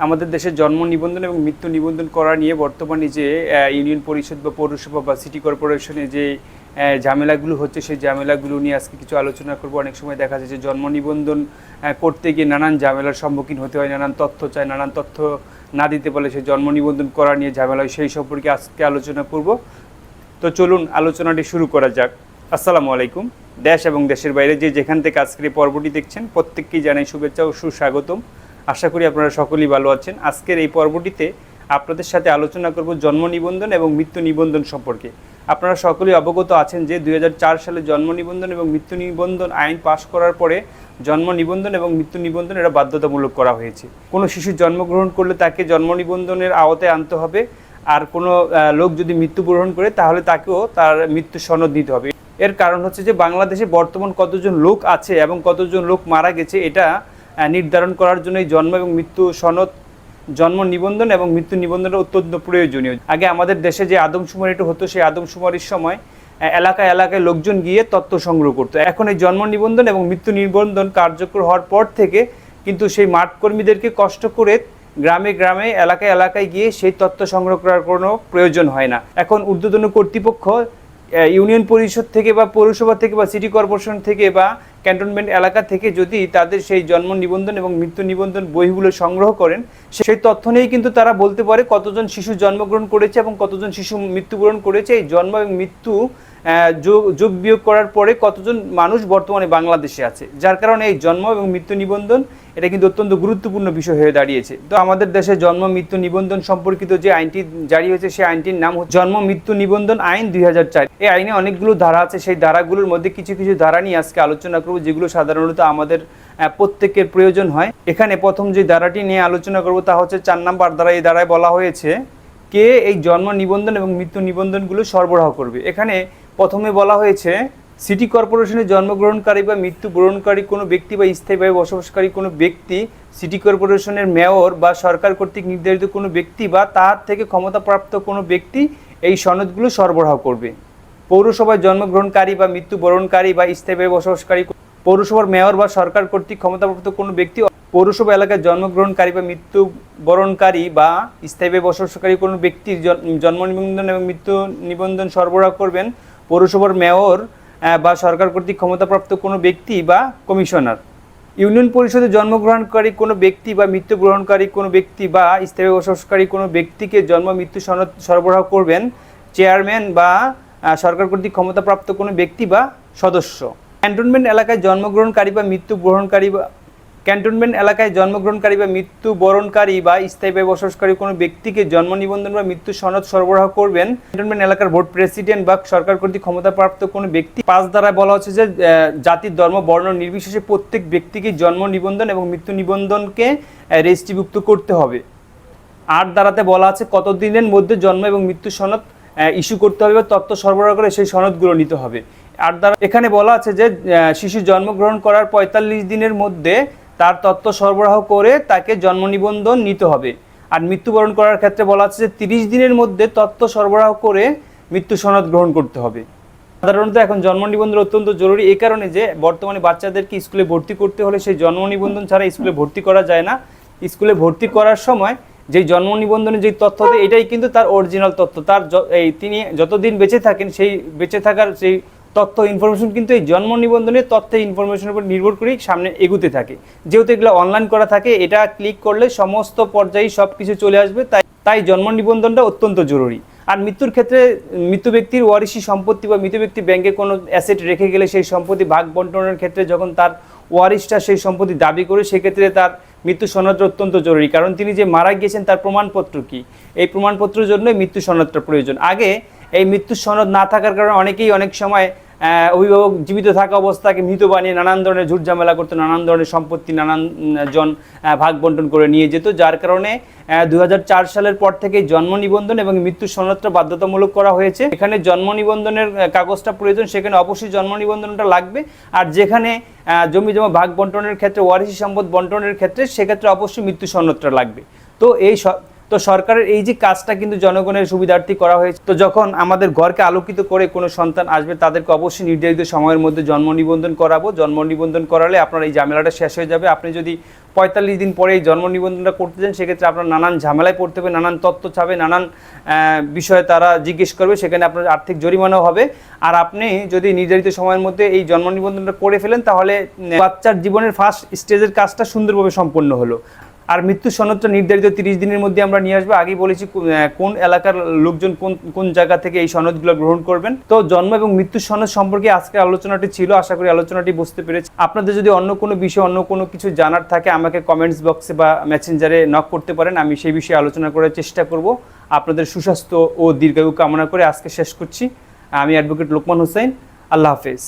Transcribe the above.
আমাদের দেশে জন্ম নিবন্ধন এবং মৃত্যু নিবন্ধন করা নিয়ে বর্তমানে যে ইউনিয়ন পরিষদ বা পৌরসভা বা সিটি কর্পোরেশনে যে ঝামেলাগুলো হচ্ছে, সেই ঝামেলাগুলো নিয়ে আজকে কিছু আলোচনা করব। অনেক সময় দেখা যায় যে জন্ম নিবন্ধন করতে গিয়ে নানান ঝামেলার সম্মুখীন হতে হয়, নানান তথ্য চায়, নানান তথ্য না দিতে পারলে সেই জন্ম নিবন্ধন করা নিয়ে ঝামেলা হয়, সেই সম্পর্কে আজকে আলোচনা করব। তো চলুন আলোচনাটি শুরু করা যাক। আসসালামু আলাইকুম। দেশ এবং দেশের বাইরে যে যেখান থেকে আজকের এই পর্বটি দেখছেন প্রত্যেককেই জানাই শুভেচ্ছা ও সুস্বাগতম। আশা করি আপনারা সকলেই ভালো আছেন। আজকের এই পর্বটিতে আপনাদের সাথে আলোচনা করব জন্ম নিবন্ধন এবং মৃত্যু নিবন্ধন সম্পর্কে। আপনারা সকলেই অবগত আছেন যে 2004 সালে জন্ম নিবন্ধন এবং মৃত্যু নিবন্ধন আইন পাশ করার পরে জন্ম নিবন্ধন এবং মৃত্যু নিবন্ধন এটা বাধ্যতামূলক করা হয়েছে। কোনো শিশু জন্মগ্রহণ করলে তাকে জন্ম নিবন্ধনের আওতায় আনতে হবে, আর কোনো লোক যদি মৃত্যুবরণ করে তাহলে তাকেও তার মৃত্যু সনদ নিতে হবে। এর কারণ হচ্ছে যে বাংলাদেশে বর্তমান কতজন লোক আছে এবং কতজন লোক মারা গেছে এটা নির্ধারণ করার জন্য এই জন্ম এবং মৃত্যু সনদ, জন্ম নিবন্ধন এবং মৃত্যু নিবন্ধন অত্যন্ত প্রয়োজনীয়। আগে আমাদের দেশে যে আদমশুমারিটা হতো, সেই আদমশুমারির সময় এলাকায় এলাকায় লোকজন গিয়ে তথ্য সংগ্রহ করতো। এখন এই জন্ম নিবন্ধন এবং মৃত্যু নিবন্ধন কার্যকর হওয়ার পর থেকে কিন্তু সেই মাঠ কর্মীদেরকে কষ্ট করে গ্রামে গ্রামে এলাকায় এলাকায় গিয়ে সেই তথ্য সংগ্রহ করার কোনো প্রয়োজন হয় না। এখন ঊর্ধ্বতন কর্তৃপক্ষ ইউনিয়ন পরিষদ থেকে বা পৌরসভা থেকে বা সিটি কর্পোরেশন থেকে বা ক্যান্টনমেন্ট এলাকা থেকে যদি তাদের সেই জন্ম নিবন্ধন এবং মৃত্যু নিবন্ধন বইগুলো সংগ্রহ করেন, সেই তথ্য নিয়েই কিন্তু তারা বলতে পারে কতজন শিশু জন্মগ্রহণ করেছে এবং কতজন শিশু মৃত্যুবরণ করেছে। এই জন্ম এবং মৃত্যু যোগ বিয়োগ করার পরে কতজন মানুষ বর্তমানে বাংলাদেশে আছে, যার কারণে এই জন্ম এবং মৃত্যু নিবন্ধন এটা কিন্তু অত্যন্ত গুরুত্বপূর্ণ বিষয় হয়ে দাঁড়িয়েছে। তো আমাদের দেশে জন্ম মৃত্যু নিবন্ধন সম্পর্কিত যে আইনটি জারি হয়েছে, সেই আইনটির নাম হচ্ছে জন্ম মৃত্যু নিবন্ধন আইন 2004। এই আইনে অনেকগুলো ধারা আছে। সেই ধারাগুলোর মধ্যে কিছু কিছু ধারা নিয়ে আজকে আলোচনা করব, যেগুলো সাধারণত আমাদের প্রত্যেকের প্রয়োজন হয়। এখানে প্রথম যে ধারাটি নিয়ে আলোচনা করব তা হচ্ছে 4 নম্বর ধারা। এই ধারায় বলা হয়েছে কে এই জন্ম নিবন্ধন এবং মৃত্যু নিবন্ধনগুলো সরবরাহ করবে। এখানে প্রথমে বলা হয়েছে সিটি কর্পোরেশনে জন্মগ্রহণকারী বা মৃত্যুবরণকারী কোনো ব্যক্তি বা স্থায়ীভাবে বসবাসকারী কোনো ব্যক্তি, সিটি কর্পোরেশনের মেয়র বা সরকার কর্তৃক নির্ধারিত কোনো ব্যক্তি বা তার থেকে ক্ষমতাপ্রাপ্ত কোনো ব্যক্তি এই সনদগুলো সরবরাহ করবে। পৌরসভায় জন্মগ্রহণকারী বা মৃত্যুবরণকারী বা স্থায়ীভাবে বসবাসকারী, পৌরসভার মেয়র বা সরকার কর্তৃক ক্ষমতাপ্রাপ্ত কোনো ব্যক্তি পৌরসভা এলাকায় জন্মগ্রহণকারী বা মৃত্যুবরণকারী বা স্থায়ীভাবে বসবাসকারী কোনো ব্যক্তির জন্ম নিবন্ধন এবং মৃত্যু নিবন্ধন সরবরাহ করবেন পৌরসভার মেয়র বা সরকার কর্তৃক ক্ষমতাপ্রাপ্ত কোনো ব্যক্তি বা কমিশনার। ইউনিয়ন পরিষদে জন্মগ্রহণকারী কোনো ব্যক্তি বা মৃত্যুগ্রহণকারী কোনো ব্যক্তি বা স্থায়ী বসবাসকারী কোনো ব্যক্তিকে জন্ম মৃত্যু সনদ সরবরাহ করবেন চেয়ারম্যান বা সরকার কর্তৃক ক্ষমতাপ্রাপ্ত কোনো ব্যক্তি বা সদস্য। ক্যান্টনমেন্ট এলাকায় জন্মগ্রহণকারী বা মৃত্যুবরণকারী বা ক্যান্টনমেন্ট এলাকায় জন্মগ্রহণকারী বা মৃত্যুবরণকারী বা স্থায়ীভাবে বসবাসকারী কোনো ব্যক্তিকে জন্ম নিবন্ধন বা মৃত্যু সনদ সরবরাহ করবেন ক্যান্টনমেন্ট এলাকার বোর্ড প্রেসিডেন্ট বা সরকার কর্তৃক ক্ষমতাপ্রাপ্ত কোনো ব্যক্তি। 5 ধারায় বলা হচ্ছে যে জাতির ধর্ম বর্ণ নির্বিশেষে প্রত্যেক ব্যক্তিকে জন্ম নিবন্ধন এবং মৃত্যু নিবন্ধনকে রেজিস্ট্রিভুক্ত করতে হবে। 8 ধারাতে বলা আছে কতদিনের মধ্যে জন্ম এবং মৃত্যু সনদ ইস্যু করতে হবে বা তথ্য সরবরাহ করে সেই সনদগুলো নিতে হবে। 8 ধারা এখানে বলা আছে যে শিশু জন্মগ্রহণ করার 45 দিনের মধ্যে তার তথ্য সরবরাহ করে তাকে জন্ম নিবন্ধন নিতে হবে। আর মৃত্যুবরণ করার ক্ষেত্রে বলা আছে যে 30 দিনের মধ্যে তথ্য সরবরাহ করে মৃত্যু সনদ গ্রহণ করতে হবে। সাধারণত এখন জন্ম নিবন্ধন অত্যন্ত জরুরি, এই কারণে যে বর্তমানে বাচ্চাদেরকে স্কুলে ভর্তি করতে হলে সেই জন্ম নিবন্ধন ছাড়া স্কুলে ভর্তি করা যায় না। স্কুলে ভর্তি করার সময় যেই জন্ম নিবন্ধনের যেই তথ্য দেয় এটাই কিন্তু তার অরিজিনাল তথ্য। তার তিনি যতদিন বেঁচে থাকেন সেই বেঁচে থাকার সেই তথ্য ইনফরমেশন কিন্তু এই জন্ম নিবন্ধনের তথ্য ইনফরমেশনের উপর নির্ভর করেই সামনে এগুতে থাকে। যেহেতু এগুলো অনলাইন করা থাকে, এটা ক্লিক করলে সমস্ত পর্যায়ে সব কিছু চলে আসবে। তাই জন্ম নিবন্ধনটা অত্যন্ত জরুরি। আর মৃত্যুর ক্ষেত্রে মৃত ব্যক্তির ওয়ারিশি সম্পত্তি বা মৃত ব্যক্তি ব্যাংকে কোনো অ্যাসেট রেখে গেলে সেই সম্পত্তি ভাগ বন্টনের ক্ষেত্রে যখন তার ওয়ারিশটা সেই সম্পত্তি দাবি করে, সেক্ষেত্রে তার মৃত্যু সনদটা অত্যন্ত জরুরি। কারণ তিনি যে মারা গিয়েছেন তার প্রমাণপত্র কি, এই প্রমাণপত্রের জন্য মৃত্যু সনদটা প্রয়োজন। আগে এই মৃত্যুর সনদ না থাকার কারণে অনেকেই অনেক সময় অভিভাবক জীবিত থাকা অবস্থাকে মৃত বানিয়ে নানান ধরনের ঝুট ঝামেলা করতো, নানান ধরনের সম্পত্তি নানান জন ভাগ বন্টন করে নিয়ে যেত, যার কারণে 2004 সালের পর থেকে জন্ম নিবন্ধন এবং মৃত্যু সনদটা বাধ্যতামূলক করা হয়েছে। এখানে জন্ম নিবন্ধনের কাগজটা প্রয়োজন, সেখানে অবশ্যই জন্ম নিবন্ধনটা লাগবে। আর যেখানে জমি জমা ভাগ বন্টনের ক্ষেত্রে ওয়ারিশি সম্পদ বন্টনের ক্ষেত্রে সেক্ষেত্রে অবশ্যই মৃত্যু সনদটা লাগবে। তো এই তো সরকারের এই যে কাজটা কিন্তু জনগণের সুবিধার্থে করা হয়েছে। তো যখন আমাদের ঘরকে আলোকিত করে কোনো সন্তান আসবে, তাদেরকে অবশ্যই নির্ধারিত সময়ের মধ্যে জন্ম নিবন্ধন করাবো। জন্ম নিবন্ধন করালে আপনার এই ঝামেলাটা শেষ হয়ে যাবে। আপনি যদি 45 দিন পরে এই জন্ম নিবন্ধনটা করতে চান, সেক্ষেত্রে আপনার নানান ঝামেলায় পড়তে হবে, নানান তথ্য চাবে, নানান বিষয়ে তারা জিজ্ঞেস করবে, সেখানে আপনার আর্থিক জরিমানাও হবে। আর আপনি যদি নির্ধারিত সময়ের মধ্যে এই জন্ম নিবন্ধনটা করে ফেলেন, তাহলে বাচ্চার জীবনের ফার্স্ট স্টেজের কাজটা সুন্দরভাবে সম্পন্ন হলো। আর মৃত্যু সনদটা নির্ধারিত 30 দিনের মধ্যে আমরা নিয়ে আসবো। আগেই বলেছি কোন এলাকার লোকজন কোন জায়গা থেকে এই সনদগুলো গ্রহণ করবেন। তো জন্ম এবং মৃত্যু সনদ সম্পর্কে আজকে আলোচনাটি ছিল, আশা করি আলোচনাটি বুঝতে পেরেছি। আপনাদের যদি অন্য কোনো বিষয়, অন্য কোনো কিছু জানার থাকে, আমাকে কমেন্টস বক্সে বা মেসেঞ্জারে নক করতে পারেন, আমি সেই বিষয়ে আলোচনা করার চেষ্টা করব। আপনাদের সুস্বাস্থ্য ও দীর্ঘায়ু কামনা করে আজকে শেষ করছি। আমি অ্যাডভোকেট লোকমান হোসেন। আল্লাহ হাফেজ।